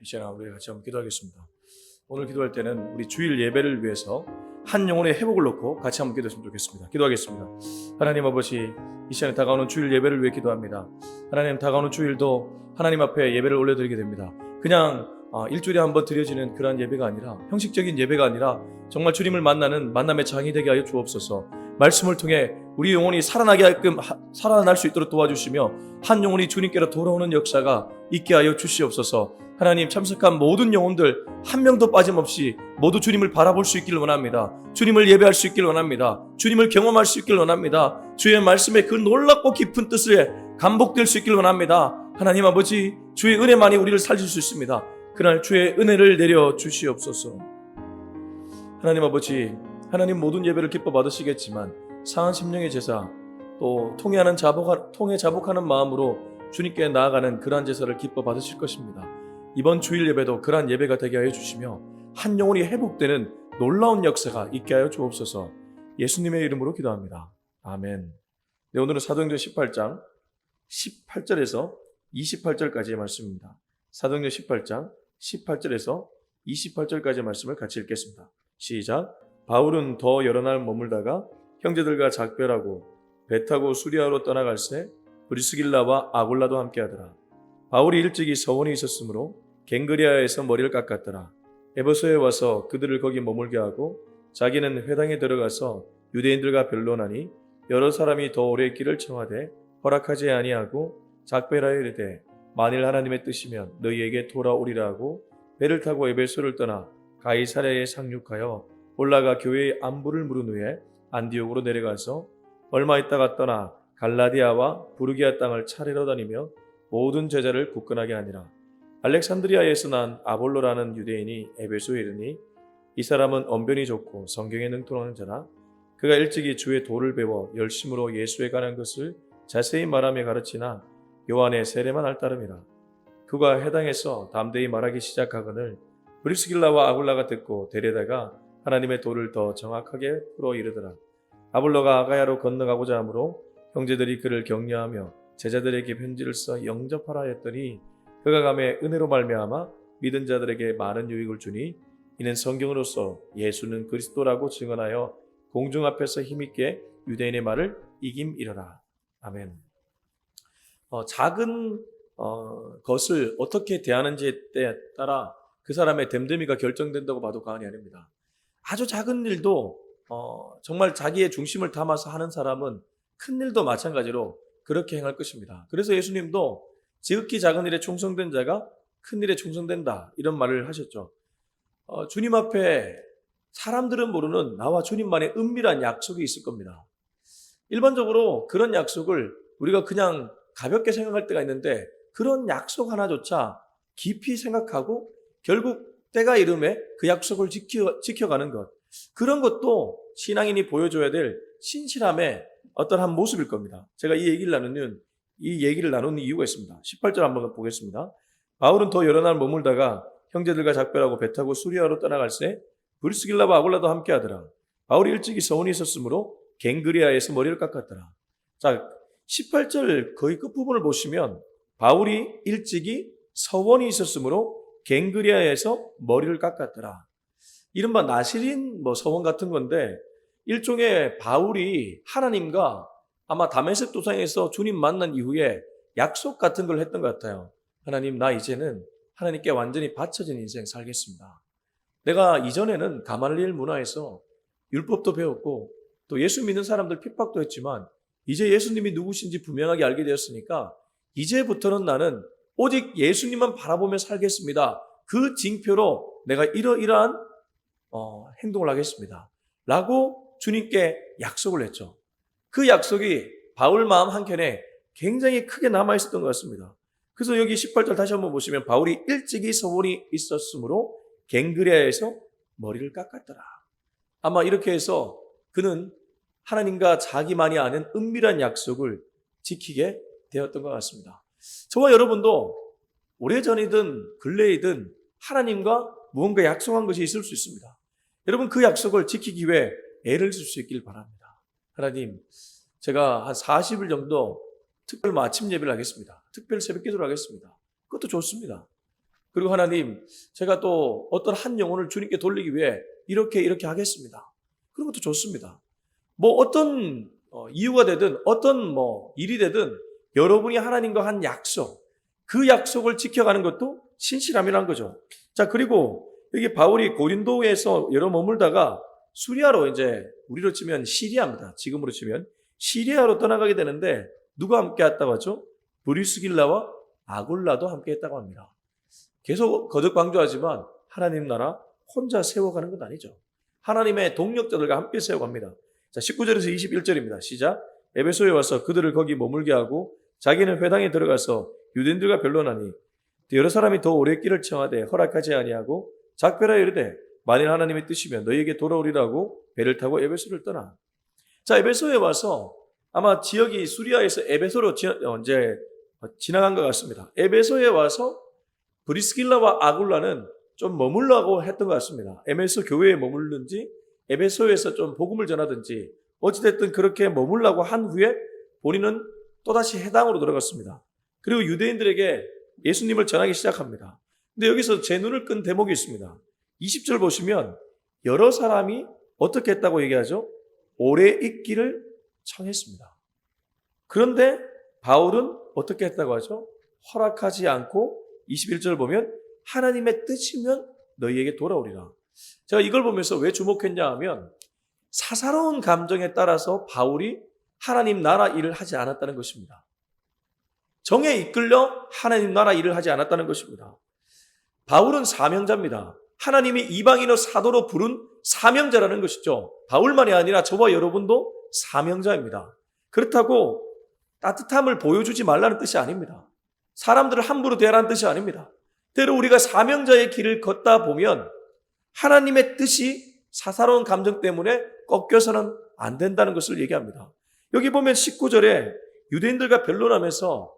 이 시간 우리 같이 한번 기도하겠습니다. 오늘 기도할 때는 우리 주일 예배를 위해서 한 영혼의 회복을 놓고 같이 한번 기도했으면 좋겠습니다. 기도하겠습니다. 하나님 아버지, 이 시간에 다가오는 주일 예배를 위해 기도합니다. 하나님, 다가오는 주일도 하나님 앞에 예배를 올려드리게 됩니다. 그냥 일주일에 한번 드려지는 그러한 예배가 아니라, 형식적인 예배가 아니라 정말 주님을 만나는 만남의 장이 되게 하여 주옵소서. 말씀을 통해 우리 영혼이 살아날 수 있도록 도와주시며 한 영혼이 주님께로 돌아오는 역사가 있게 하여 주시옵소서. 하나님, 참석한 모든 영혼들 한 명도 빠짐없이 모두 주님을 바라볼 수 있기를 원합니다. 주님을 예배할 수 있기를 원합니다. 주님을 경험할 수 있기를 원합니다. 주의 말씀에 그 놀랍고 깊은 뜻에 감복될 수 있기를 원합니다. 하나님 아버지, 주의 은혜만이 우리를 살릴 수 있습니다. 그날 주의 은혜를 내려 주시옵소서. 하나님 아버지, 하나님 모든 예배를 기뻐 받으시겠지만 상한 심령의 제사, 또 통해 자복하는 마음으로 주님께 나아가는 그러한 제사를 기뻐 받으실 것입니다. 이번 주일 예배도 그러한 예배가 되게 하여 주시며 한 영혼이 회복되는 놀라운 역사가 있게 하여 주옵소서. 예수님의 이름으로 기도합니다. 아멘. 네, 오늘은 사도행전 18장 18절에서 28절까지의 말씀입니다. 사도행전 18장 18절에서 28절까지의 말씀을 같이 읽겠습니다. 시작. 바울은 더 여러 날 머물다가 형제들과 작별하고 배 타고 수리아로 떠나갈새 브리스길라와 아굴라도 함께하더라. 바울이 일찍이 서원이 있었으므로 갱그리아에서 머리를 깎았더라. 에베소에 와서 그들을 거기 머물게 하고 자기는 회당에 들어가서 유대인들과 변론하니 여러 사람이 더 오래 있기를 청하되 허락하지 아니하고 작별하여 이르되 만일 하나님의 뜻이면 너희에게 돌아오리라 하고 배를 타고 에베소를 떠나 가이사랴에 상륙하여 올라가 교회의 안부를 물은 후에 안디옥으로 내려가서 얼마 있다가 떠나 갈라디아와 부르기아 땅을 차례로 다니며 모든 제자를 굳건하게 하니라. 알렉산드리아에서 난 아볼로라는 유대인이 에베소에 이르니 이 사람은 언변이 좋고 성경에 능통하는 자라. 그가 일찍이 주의 도를 배워 열심으로 예수에 관한 것을 자세히 말하며 가르치나 요한의 세례만 할 따름이라. 그가 해당에서 담대히 말하기 시작하거늘 브리스길라와 아굴라가 듣고 데려다가 하나님의 도를 더 정확하게 풀어 이르더라. 아볼로가 아가야로 건너가고자 하므로 형제들이 그를 격려하며 제자들에게 편지를 써 영접하라 했더니 그가 감에 은혜로 말미암아 믿은 자들에게 많은 유익을 주니 이는 성경으로서 예수는 그리스도라고 증언하여 공중 앞에서 힘있게 유대인의 말을 이김이러라. 아멘. 작은 것을 어떻게 대하는지에 따라 그 사람의 됨됨이가 결정된다고 봐도 과언이 아닙니다. 아주 작은 일도 정말 자기의 중심을 담아서 하는 사람은 큰 일도 마찬가지로 그렇게 행할 것입니다. 그래서 예수님도 지극히 작은 일에 충성된 자가 큰 일에 충성된다, 이런 말을 하셨죠. 주님 앞에 사람들은 모르는 나와 주님만의 은밀한 약속이 있을 겁니다. 일반적으로 그런 약속을 우리가 그냥 가볍게 생각할 때가 있는데 그런 약속 하나조차 깊이 생각하고 결국 때가 이름에 그 약속을 지켜가는 것, 그런 것도 신앙인이 보여줘야 될 신실함의 어떤 한 모습일 겁니다. 제가 이 얘기를 나누는 이유가 있습니다. 18절 한번 보겠습니다. 바울은 더 여러 날 머물다가 형제들과 작별하고 배 타고 수리아로 떠나갈새 브리스길라와 아굴라도 함께하더라. 바울이 일찍이 서원이 있었으므로 갱그리아에서 머리를 깎았더라. 자, 18절 거의 끝부분을 보시면 바울이 일찍이 서원이 있었으므로 갱그리아에서 머리를 깎았더라. 이른바 나시린 서원 같은 건데 일종의 바울이 하나님과 아마 다메섹 도상에서 주님 만난 이후에 약속 같은 걸 했던 것 같아요. 하나님, 나 이제는 하나님께 완전히 바쳐진 인생 살겠습니다. 내가 이전에는 가말리엘 문화에서 율법도 배웠고 또 예수 믿는 사람들 핍박도 했지만 이제 예수님이 누구신지 분명하게 알게 되었으니까 이제부터는 나는 오직 예수님만 바라보며 살겠습니다. 그 징표로 내가 이러이러한 행동을 하겠습니다. 라고 주님께 약속을 했죠. 그 약속이 바울 마음 한켠에 굉장히 크게 남아있었던 것 같습니다. 그래서 여기 18절 다시 한번 보시면 바울이 일찍이 서원이 있었으므로 갱그리아에서 머리를 깎았더라. 아마 이렇게 해서 그는 하나님과 자기만이 아는 은밀한 약속을 지키게 되었던 것 같습니다. 저와 여러분도 오래전이든 근래이든 하나님과 무언가 약속한 것이 있을 수 있습니다. 여러분, 그 약속을 지키기 위해 애를 쓸 수 있길 바랍니다. 하나님, 제가 한 40일 정도 특별 아침 예배를 하겠습니다. 특별 새벽 기도를 하겠습니다. 그것도 좋습니다. 그리고 하나님, 제가 또 어떤 한 영혼을 주님께 돌리기 위해 이렇게 하겠습니다. 그런 것도 좋습니다. 뭐 어떤 이유가 되든 어떤 일이 되든 여러분이 하나님과 한 약속, 그 약속을 지켜가는 것도 신실함이란 거죠. 자, 그리고 여기 바울이 고린도에서 여러 머물다가 수리아로 이제 우리로 치면 시리아입니다. 지금으로 치면 시리아로 떠나가게 되는데 누가 함께 했다고 하죠? 브리스길라와 아굴라도 함께 했다고 합니다. 계속 거듭 강조하지만 하나님 나라 혼자 세워가는 건 아니죠. 하나님의 동력자들과 함께 세워갑니다. 자, 19절에서 21절입니다. 시작. 에베소에 와서 그들을 거기 머물게 하고 자기는 회당에 들어가서 유대인들과 변론하니 여러 사람이 더 오래 길을 청하되 허락하지 아니하고 작별하여 이르되 만일 하나님의 뜻이면 너희에게 돌아오리라고 배를 타고 에베소를 떠나. 자, 에베소에 와서 아마 지역이 수리아에서 에베소로 지나간 것 같습니다. 에베소에 와서 브리스길라와 아굴라는 좀 머물라고 했던 것 같습니다. 에베소 교회에 머물든지 에베소에서 좀 복음을 전하든지 어찌됐든 그렇게 머물라고 한 후에 본인은 또다시 해당으로 들어갔습니다. 그리고 유대인들에게 예수님을 전하기 시작합니다. 근데 여기서 제 눈을 끈 대목이 있습니다. 20절 보시면 여러 사람이 어떻게 했다고 얘기하죠? 오래 있기를 청했습니다. 그런데 바울은 어떻게 했다고 하죠? 허락하지 않고 21절 보면 하나님의 뜻이면 너희에게 돌아오리라. 제가 이걸 보면서 왜 주목했냐 하면 사사로운 감정에 따라서 바울이 하나님 나라 일을 하지 않았다는 것입니다. 정에 이끌려 하나님 나라 일을 하지 않았다는 것입니다. 바울은 사명자입니다. 하나님이 이방인의 사도로 부른 사명자라는 것이죠. 바울만이 아니라 저와 여러분도 사명자입니다. 그렇다고 따뜻함을 보여주지 말라는 뜻이 아닙니다. 사람들을 함부로 대하라는 뜻이 아닙니다. 때로 우리가 사명자의 길을 걷다 보면 하나님의 뜻이 사사로운 감정 때문에 꺾여서는 안 된다는 것을 얘기합니다. 여기 보면 19절에 유대인들과 변론하면서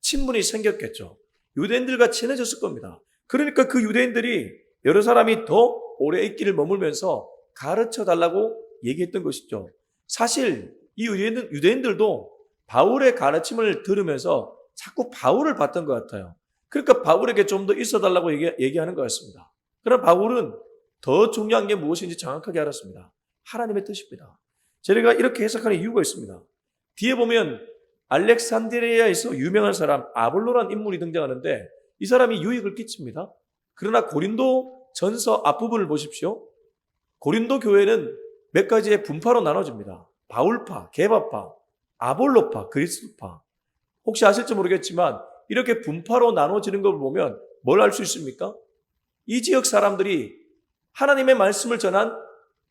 친분이 생겼겠죠. 유대인들과 친해졌을 겁니다. 그러니까 그 유대인들이 여러 사람이 더 오래 있기를 머물면서 가르쳐 달라고 얘기했던 것이죠. 사실 이 유대인들도 바울의 가르침을 들으면서 자꾸 바울을 봤던 것 같아요. 그러니까 바울에게 좀 더 있어 달라고 얘기하는 것 같습니다. 그러나 바울은 더 중요한 게 무엇인지 정확하게 알았습니다. 하나님의 뜻입니다. 제가 이렇게 해석하는 이유가 있습니다. 뒤에 보면 알렉산드리아에서 유명한 사람 아볼로란 인물이 등장하는데 이 사람이 유익을 끼칩니다. 그러나 고린도 전서 앞부분을 보십시오. 고린도 교회는 몇 가지의 분파로 나눠집니다. 바울파, 게바파, 아볼로파, 그리스도파. 혹시 아실지 모르겠지만 이렇게 분파로 나눠지는 걸 보면 뭘 알 수 있습니까? 이 지역 사람들이 하나님의 말씀을 전한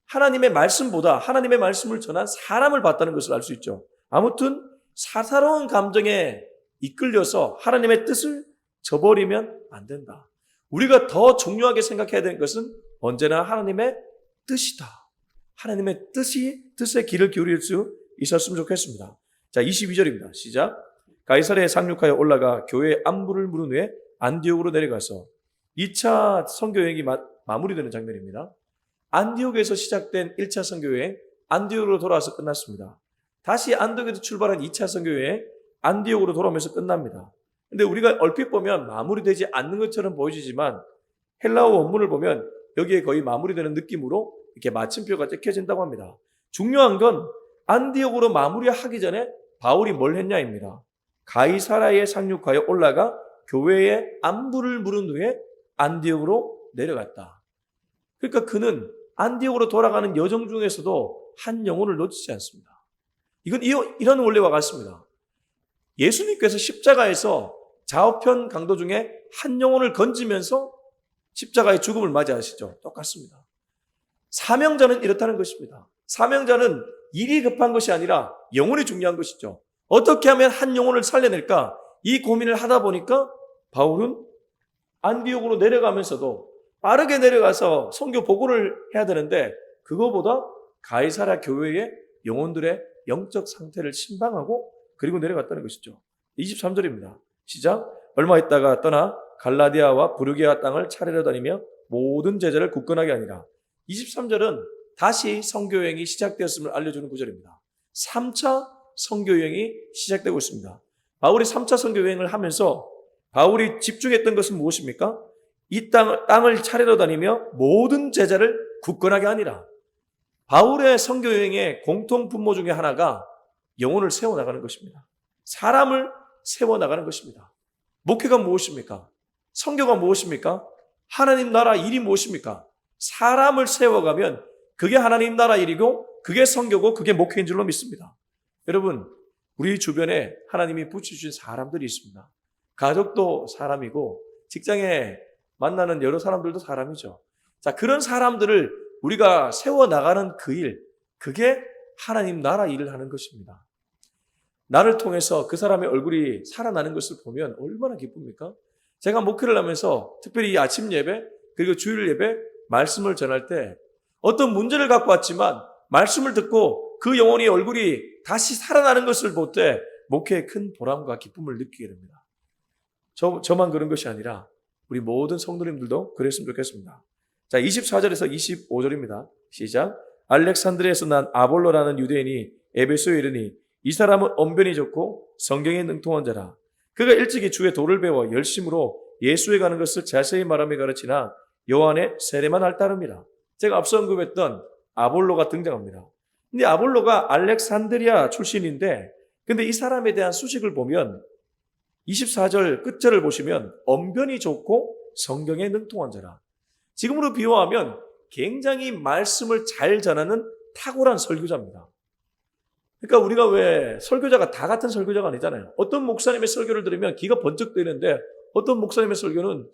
하나님의 말씀보다 하나님의 말씀을 전한 사람을 봤다는 것을 알 수 있죠. 아무튼 사사로운 감정에 이끌려서 하나님의 뜻을 저버리면 안 된다. 우리가 더 중요하게 생각해야 되는 것은 언제나 하나님의 뜻이다. 하나님의 뜻의 길을 기울일 수 있었으면 좋겠습니다. 자, 22절입니다. 시작. 가이사랴에 상륙하여 올라가 교회의 안부를 물은 후에 안디옥으로 내려가서 2차 선교여행이 마무리되는 장면입니다. 안디옥에서 시작된 1차 선교여행, 안디옥으로 돌아와서 끝났습니다. 다시 안디옥에서 출발한 2차 선교여행, 안디옥으로 돌아오면서 끝납니다. 근데 우리가 얼핏 보면 마무리되지 않는 것처럼 보여지지만 헬라어 원문을 보면 여기에 거의 마무리되는 느낌으로 이렇게 마침표가 찍혀진다고 합니다. 중요한 건 안디옥으로 마무리하기 전에 바울이 뭘 했냐입니다. 가이사랴에 상륙하여 올라가 교회의 안부를 물은 후에 안디옥으로 내려갔다. 그러니까 그는 안디옥으로 돌아가는 여정 중에서도 한 영혼을 놓치지 않습니다. 이건 이런 원리와 같습니다. 예수님께서 십자가에서 좌우편 강도 중에 한 영혼을 건지면서 십자가의 죽음을 맞이하시죠. 똑같습니다. 사명자는 이렇다는 것입니다. 사명자는 일이 급한 것이 아니라 영혼이 중요한 것이죠. 어떻게 하면 한 영혼을 살려낼까? 이 고민을 하다 보니까 바울은 안디옥으로 내려가면서도 빠르게 내려가서 선교 보고를 해야 되는데 그거보다 가이사랴 교회의 영혼들의 영적 상태를 신방하고 그리고 내려갔다는 것이죠. 23절입니다. 시작. 얼마 있다가 떠나 갈라디아와 부르기아 땅을 차례로 다니며 모든 제자를 굳건하게 하니라. 23절은 다시 선교여행이 시작되었음을 알려주는 구절입니다. 3차 선교여행이 시작되고 있습니다. 바울이 3차 선교여행을 하면서 바울이 집중했던 것은 무엇입니까? 이 땅을 차례로 다니며 모든 제자를 굳건하게 하니라. 바울의 선교 여행의 공통 분모 중에 하나가 영혼을 세워나가는 것입니다. 사람을 세워나가는 것입니다. 목회가 무엇입니까? 선교가 무엇입니까? 하나님 나라 일이 무엇입니까? 사람을 세워가면 그게 하나님 나라 일이고 그게 선교고 그게 목회인 줄로 믿습니다. 여러분, 우리 주변에 하나님이 붙여주신 사람들이 있습니다. 가족도 사람이고 직장에 만나는 여러 사람들도 사람이죠. 자, 그런 사람들을 우리가 세워나가는 그 일, 그게 하나님 나라 일을 하는 것입니다. 나를 통해서 그 사람의 얼굴이 살아나는 것을 보면 얼마나 기쁩니까? 제가 목회를 하면서 특별히 이 아침 예배 그리고 주일 예배 말씀을 전할 때 어떤 문제를 갖고 왔지만 말씀을 듣고 그 영혼의 얼굴이 다시 살아나는 것을 볼 때 목회의 큰 보람과 기쁨을 느끼게 됩니다. 저만 그런 것이 아니라 우리 모든 성도님들도 그랬으면 좋겠습니다. 자, 24절에서 25절입니다. 시작. 알렉산드리아에서 난 아볼로라는 유대인이 에베소에 이르니 이 사람은 언변이 좋고 성경에 능통한 자라. 그가 일찍이 주의 도를 배워 열심으로 예수에 가는 것을 자세히 말하며 가르치나 요한의 세례만 할 따름이라. 제가 앞서 언급했던 아볼로가 등장합니다. 근데 아볼로가 알렉산드리아 출신인데 근데 이 사람에 대한 수식을 보면 24절 끝절을 보시면 언변이 좋고 성경에 능통한 자라. 지금으로 비유하면 굉장히 말씀을 잘 전하는 탁월한 설교자입니다. 그러니까 우리가 왜 설교자가 다 같은 설교자가 아니잖아요. 어떤 목사님의 설교를 들으면 귀가 번쩍 뜨이는데 어떤 목사님의 설교는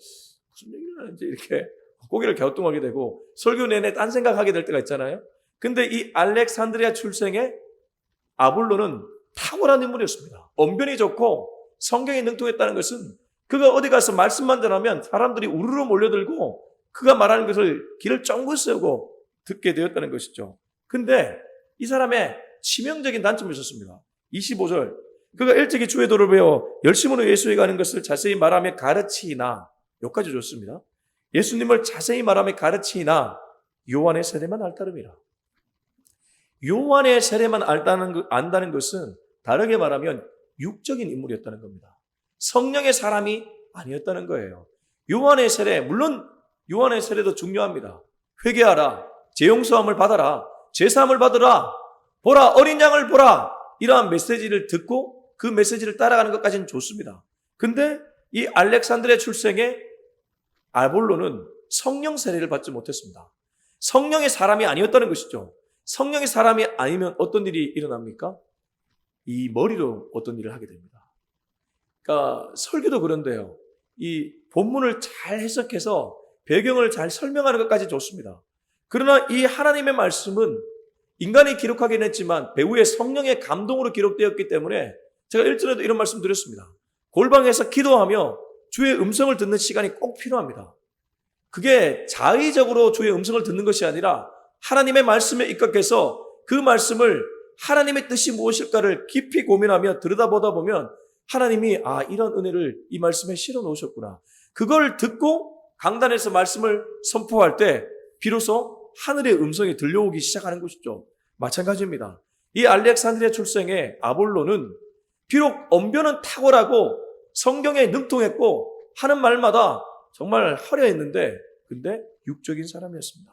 무슨 얘기를 하는지 이렇게 고개를 갸우뚱하게 되고 설교 내내 딴 생각하게 될 때가 있잖아요. 근데 이 알렉산드리아 출생의 아볼로는 탁월한 인물이었습니다. 언변이 좋고 성경에 능통했다는 것은 그가 어디 가서 말씀만 전하면 사람들이 우르르 몰려들고 그가 말하는 것을 귀를 쫑긋 세우고 듣게 되었다는 것이죠. 근데 이 사람의 치명적인 단점이 있었습니다. 25절. 그가 일찍이 주의 도를 배워 열심으로 예수에 가는 것을 자세히 말하며 가르치나. 여기까지 좋습니다. 예수님을 자세히 말하며 가르치나 요한의 세례만 알 따름이라. 요한의 세례만 안다는 것은 다르게 말하면 육적인 인물이었다는 겁니다. 성령의 사람이 아니었다는 거예요. 요한의 세례, 물론 요한의 세례도 중요합니다. 회개하라, 죄용서함을 받아라, 제사함을 받으라, 보라, 어린 양을 보라. 이러한 메시지를 듣고 그 메시지를 따라가는 것까지는 좋습니다. 근데 이 알렉산드리아 출생의 아볼로는 성령 세례를 받지 못했습니다. 성령의 사람이 아니었다는 것이죠. 성령의 사람이 아니면 어떤 일이 일어납니까? 이 머리로 어떤 일을 하게 됩니다. 그러니까 설교도 그런데요. 이 본문을 잘 해석해서 배경을 잘 설명하는 것까지 좋습니다. 그러나 이 하나님의 말씀은 인간이 기록하긴 했지만 배후의 성령의 감동으로 기록되었기 때문에 제가 일전에도 이런 말씀 드렸습니다. 골방에서 기도하며 주의 음성을 듣는 시간이 꼭 필요합니다. 그게 자의적으로 주의 음성을 듣는 것이 아니라 하나님의 말씀에 입각해서 그 말씀을 하나님의 뜻이 무엇일까를 깊이 고민하며 들여다보다 보면 하나님이 이런 은혜를 이 말씀에 실어 놓으셨구나. 그걸 듣고 강단에서 말씀을 선포할 때 비로소 하늘의 음성이 들려오기 시작하는 것이죠. 마찬가지입니다. 이 알렉산드리아 출생의 아볼로는 비록 언변은 탁월하고 성경에 능통했고 하는 말마다 정말 화려했는데 근데 육적인 사람이었습니다.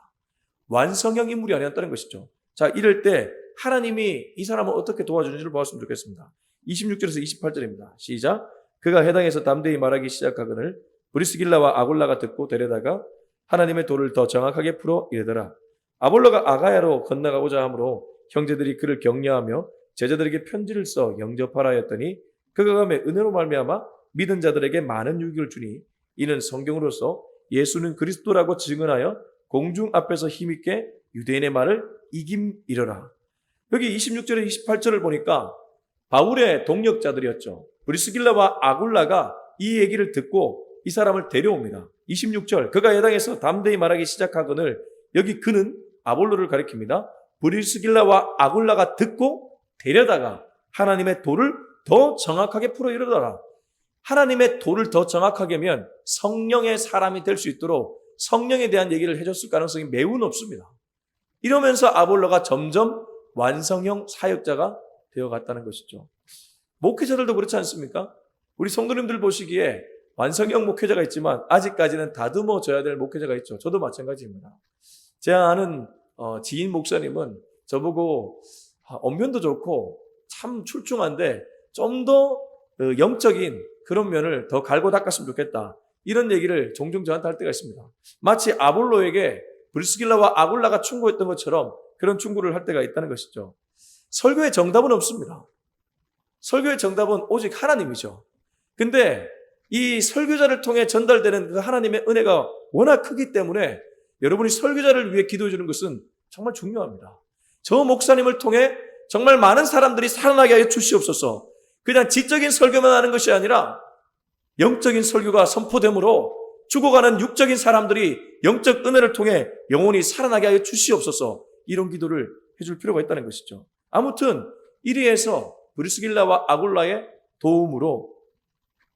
완성형 인물이 아니었다는 것이죠. 자, 이럴 때 하나님이 이 사람을 어떻게 도와주는지를 보았으면 좋겠습니다. 26절에서 28절입니다. 시작. 그가 해당에서 담대히 말하기 시작하거늘 브리스길라와 아굴라가 듣고 데려다가 하나님의 도를 더 정확하게 풀어 이르더라. 아볼로가 아가야로 건너가고자 하므로 형제들이 그를 격려하며 제자들에게 편지를 써 영접하라 하였더니 그가 가매 은혜로 말미암아 믿은 자들에게 많은 유익을 주니 이는 성경으로서 예수는 그리스도라고 증언하여 공중 앞에서 힘있게 유대인의 말을 이김이러라. 여기 26절에 28절을 보니까 바울의 동역자들이었죠. 브리스길라와 아굴라가 이 얘기를 듣고 이 사람을 데려옵니다. 26절 그가 해당에서 담대히 말하기 시작하거늘 여기 그는 아볼로를 가리킵니다. 브리스길라와 아굴라가 듣고 데려다가 하나님의 도를 더 정확하게 풀어 이르더라. 하나님의 도를 더 정확하게 하면 성령의 사람이 될 수 있도록 성령에 대한 얘기를 해줬을 가능성이 매우 높습니다. 이러면서 아볼로가 점점 완성형 사역자가 되어갔다는 것이죠. 목회자들도 그렇지 않습니까? 우리 성도님들 보시기에 완성형 목회자가 있지만 아직까지는 다듬어져야 될 목회자가 있죠. 저도 마찬가지입니다. 제 아는 지인 목사님은 저보고 언변도 좋고 참 출중한데 좀 더 영적인 그런 면을 더 갈고 닦았으면 좋겠다. 이런 얘기를 종종 저한테 할 때가 있습니다. 마치 아볼로에게 브리스길라와 아굴라가 충고했던 것처럼 그런 충고를 할 때가 있다는 것이죠. 설교의 정답은 없습니다. 설교의 정답은 오직 하나님이죠. 근데 이 설교자를 통해 전달되는 그 하나님의 은혜가 워낙 크기 때문에 여러분이 설교자를 위해 기도해 주는 것은 정말 중요합니다. 저 목사님을 통해 정말 많은 사람들이 살아나게 하여 주시옵소서. 그냥 지적인 설교만 하는 것이 아니라 영적인 설교가 선포됨으로 죽어가는 육적인 사람들이 영적 은혜를 통해 영혼이 살아나게 하여 주시옵소서. 이런 기도를 해줄 필요가 있다는 것이죠. 아무튼 이리에서 브리스길라와 아굴라의 도움으로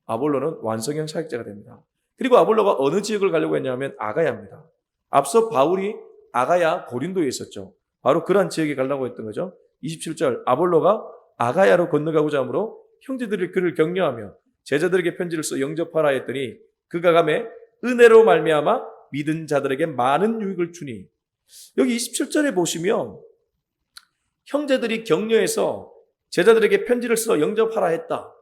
아볼로는 완성형 사역자가 됩니다. 그리고 아볼로가 어느 지역을 가려고 했냐면 아가야입니다. 앞서 바울이 아가야 고린도에 있었죠. 바로 그러한 지역에 가려고 했던 거죠. 27절 아볼로가 아가야로 건너가고자 하므로 형제들이 그를 격려하며 제자들에게 편지를 써 영접하라 했더니 그가 가매 은혜로 말미암아 믿은 자들에게 많은 유익을 주니. 여기 27절에 보시면 형제들이 격려해서 제자들에게 편지를 써 영접하라 했다.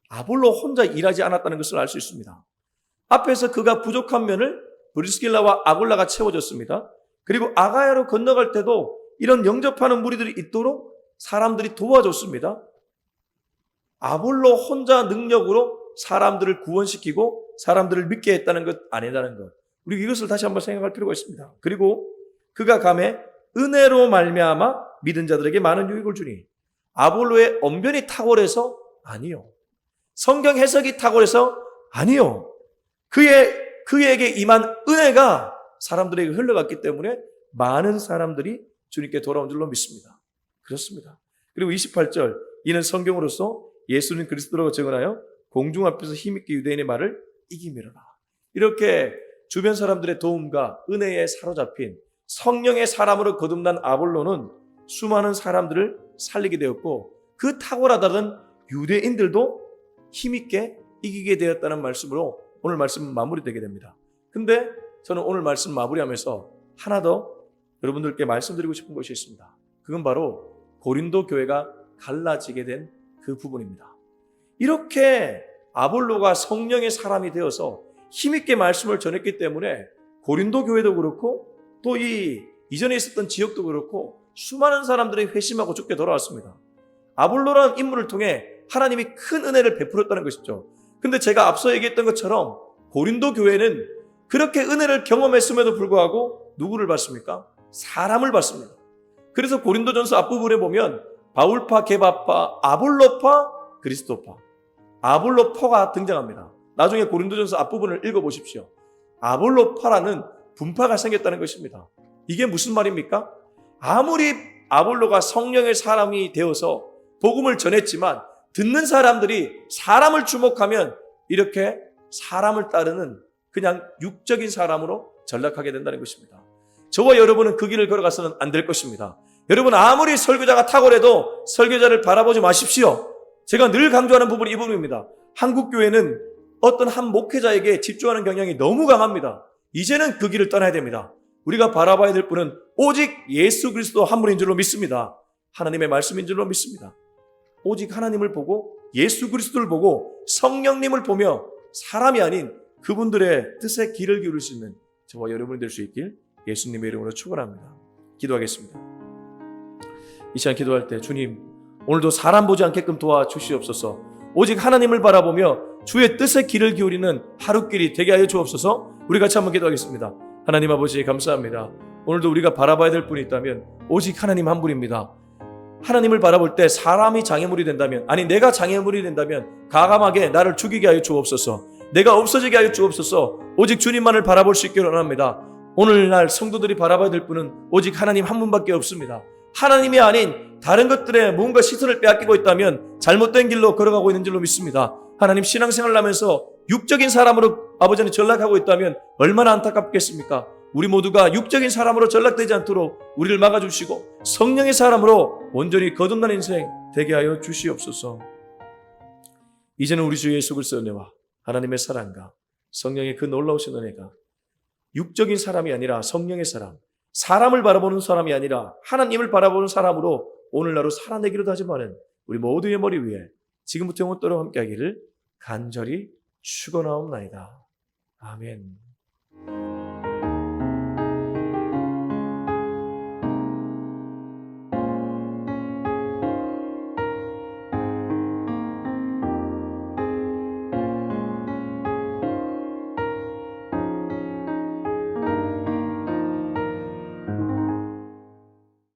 아볼로 혼자 일하지 않았다는 것을 알 수 있습니다. 앞에서 그가 부족한 면을 브리스길라와 아굴라가 채워줬습니다. 그리고 아가야로 건너갈 때도 이런 영접하는 무리들이 있도록 사람들이 도와줬습니다. 아볼로 혼자 능력으로 사람들을 구원시키고 사람들을 믿게 했다는 것 아니다는 것. 우리 이것을 다시 한번 생각할 필요가 있습니다. 그리고 그가 가매 은혜로 말미암아 믿은 자들에게 많은 유익을 주니. 아볼로의 언변이 탁월해서? 아니요. 성경 해석이 탁월해서? 아니요. 그에게 임한 은혜가 사람들에게 흘러갔기 때문에 많은 사람들이 주님께 돌아온 줄로 믿습니다. 그렇습니다. 그리고 28절 이는 성경으로서 예수는 그리스도라고 증언하여 공중 앞에서 힘있게 유대인의 말을 이기미로라. 이렇게 주변 사람들의 도움과 은혜에 사로잡힌 성령의 사람으로 거듭난 아볼로는 수많은 사람들을 살리게 되었고 그 탁월하다던 유대인들도 힘있게 이기게 되었다는 말씀으로 오늘 말씀은 마무리되게 됩니다. 근데 저는 오늘 말씀 마무리하면서 하나 더 여러분들께 말씀드리고 싶은 것이 있습니다. 그건 바로 고린도 교회가 갈라지게 된 그 부분입니다. 이렇게 아볼로가 성령의 사람이 되어서 힘있게 말씀을 전했기 때문에 고린도 교회도 그렇고 또 이전에 있었던 지역도 그렇고 수많은 사람들이 회심하고 죽게 돌아왔습니다. 아볼로라는 인물을 통해 하나님이 큰 은혜를 베풀었다는 것이죠. 근데 제가 앞서 얘기했던 것처럼 고린도 교회는 그렇게 은혜를 경험했음에도 불구하고 누구를 받습니까? 사람을 받습니다. 그래서 고린도전서 앞부분에 보면 바울파, 게바파, 아볼로파, 그리스도파, 아볼로파가 등장합니다. 나중에 고린도전서 앞부분을 읽어보십시오. 아볼로파라는 분파가 생겼다는 것입니다. 이게 무슨 말입니까? 아무리 아볼로가 성령의 사람이 되어서 복음을 전했지만 듣는 사람들이 사람을 주목하면 이렇게 사람을 따르는 그냥 육적인 사람으로 전락하게 된다는 것입니다. 저와 여러분은 그 길을 걸어가서는 안 될 것입니다. 여러분 아무리 설교자가 탁월해도 설교자를 바라보지 마십시오. 제가 늘 강조하는 부분이 이 부분입니다. 한국교회는 어떤 한 목회자에게 집중하는 경향이 너무 강합니다. 이제는 그 길을 떠나야 됩니다. 우리가 바라봐야 될 분은 오직 예수 그리스도 한 분인 줄로 믿습니다. 하나님의 말씀인 줄로 믿습니다. 오직 하나님을 보고 예수 그리스도를 보고 성령님을 보며 사람이 아닌 그분들의 뜻에 귀를 기울일 수 있는 저와 여러분이 될 수 있길 예수님의 이름으로 축원합니다. 기도하겠습니다. 이 시간 기도할 때 주님 오늘도 사람 보지 않게끔 도와주시옵소서. 오직 하나님을 바라보며 주의 뜻에 귀를 기울이는 하루길이 되게 하여 주옵소서. 우리 같이 한번 기도하겠습니다. 하나님 아버지 감사합니다. 오늘도 우리가 바라봐야 될 분이 있다면 오직 하나님 한 분입니다. 하나님을 바라볼 때 사람이 장애물이 된다면 아니 내가 장애물이 된다면 가감하게 나를 죽이게 하여 주옵소서. 내가 없어지게 하여 주옵소서. 오직 주님만을 바라볼 수 있기를 원합니다. 오늘날 성도들이 바라봐야 될 분은 오직 하나님 한 분밖에 없습니다. 하나님이 아닌 다른 것들에 뭔가 시선을 빼앗기고 있다면 잘못된 길로 걸어가고 있는 줄로 믿습니다. 하나님 신앙생활을 하면서 육적인 사람으로 아버지는 전락하고 있다면 얼마나 안타깝겠습니까? 우리 모두가 육적인 사람으로 전락되지 않도록 우리를 막아주시고 성령의 사람으로 온전히 거듭난 인생 되게 하여 주시옵소서. 이제는 우리 주 예수 그리스도의 은혜와 하나님의 사랑과 성령의 그 놀라우신 은혜가 육적인 사람이 아니라 성령의 사람, 사람을 바라보는 사람이 아니라 하나님을 바라보는 사람으로 오늘날로 살아내기로도 하지만은 우리 모두의 머리 위에 지금부터 영원토록 함께하기를 간절히 축원하옵나이다. 아멘.